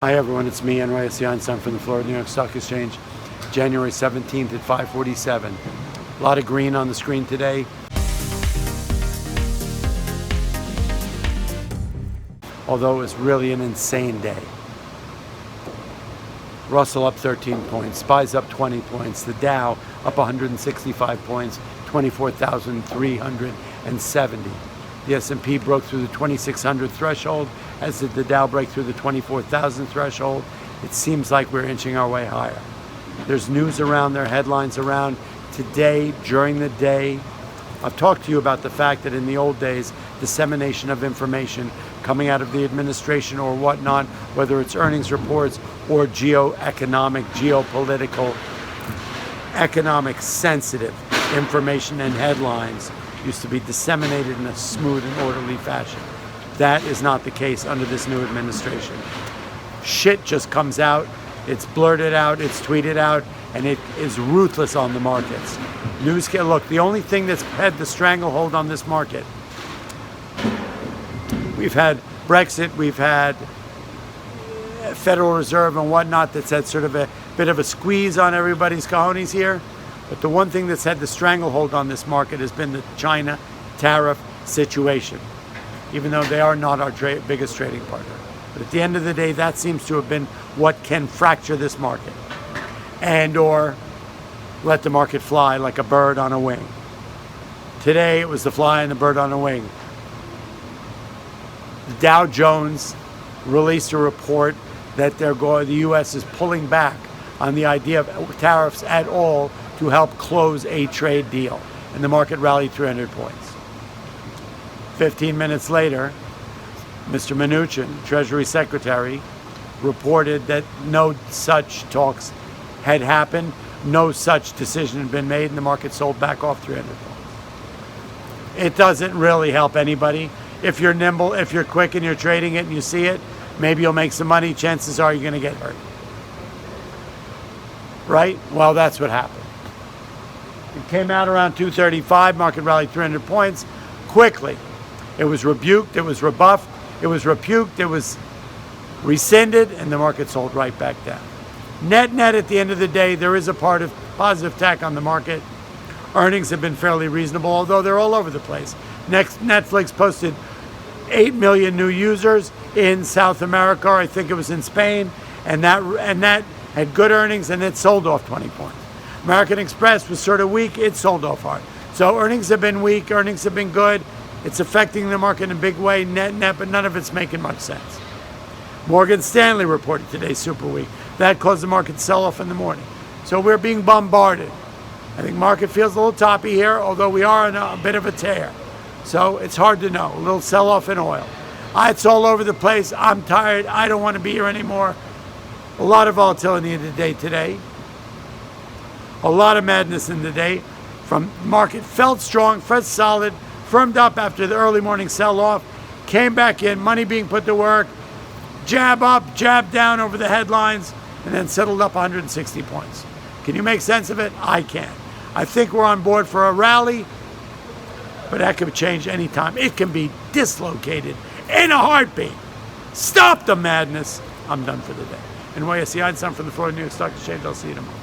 Hi everyone, it's me, NYSE Einstein from the Florida New York Stock Exchange, January 17th at 5:47. A lot of green on the screen today. Although it was really an insane day. Russell up 13 points, SPY's up 20 points, the Dow up 165 points, 24,370. The S&P broke through the 2,600 threshold, as did the Dow break through the 24,000 threshold. It seems like we're inching our way higher. There's news around, there are headlines around. Today, during the day, I've talked to you about the fact that in the old days, dissemination of information coming out of the administration or whatnot, whether it's earnings reports or geoeconomic, geopolitical, economic sensitive information and headlines, used to be disseminated in a smooth and orderly fashion. That is not the case under this new administration. Shit just comes out, it's blurted out, it's tweeted out, and it is ruthless on the markets. Look, the only thing that's had the stranglehold on this market, we've had Brexit, we've had Federal Reserve and whatnot that's had sort of a bit of a squeeze on everybody's cojones here. But the one thing that's had the stranglehold on this market has been the China tariff situation, even though they are not our biggest trading partner. But at the end of the day, that seems to have been what can fracture this market and or let the market fly like a bird on a wing. Today, it was the fly and the bird on a wing. The Dow Jones released a report that the U.S. is pulling back on the idea of tariffs at all to help close a trade deal. And the market rallied 300 points. 15 minutes later, Mr. Mnuchin, Treasury Secretary, reported that no such talks had happened, no such decision had been made, and the market sold back off 300 points. It doesn't really help anybody. If you're nimble, if you're quick and you're trading it and you see it, maybe you'll make some money. Chances are you're going to get hurt. Right? Well, that's what happened. It came out around 235, market rallied 300 points quickly. It was rebuked, it was rebuffed, it was rebuked, it was rescinded, and the market sold right back down. Net, at the end of the day, there is a part of positive tack on the market. Earnings have been fairly reasonable, although they're all over the place. Netflix posted 8 million new users in South America, or I think it was in Spain, and that had good earnings, and it sold off 20 points. American Express was sort of weak, it sold off hard. So earnings have been weak, earnings have been good. It's affecting the market in a big way, net, but none of it's making much sense. Morgan Stanley reported today super weak. That caused the market to sell off in the morning. So we're being bombarded. I think market feels a little toppy here, although we are in a bit of a tear. So it's hard to know. A little sell-off in oil. It's all over the place. I'm tired. I don't want to be here anymore. A lot of volatility in the day today. A lot of madness in the day. From market felt strong, felt solid, firmed up after the early morning sell-off, came back in, money being put to work, jab up, jab down over the headlines, and then settled up 160 points. Can you make sense of it? I can. I think we're on board for a rally, but that could change anytime. It can be dislocated in a heartbeat. Stop the madness. I'm done for the day. NYSE Einstein from the Florida New York Stock Exchange. I'll see you tomorrow.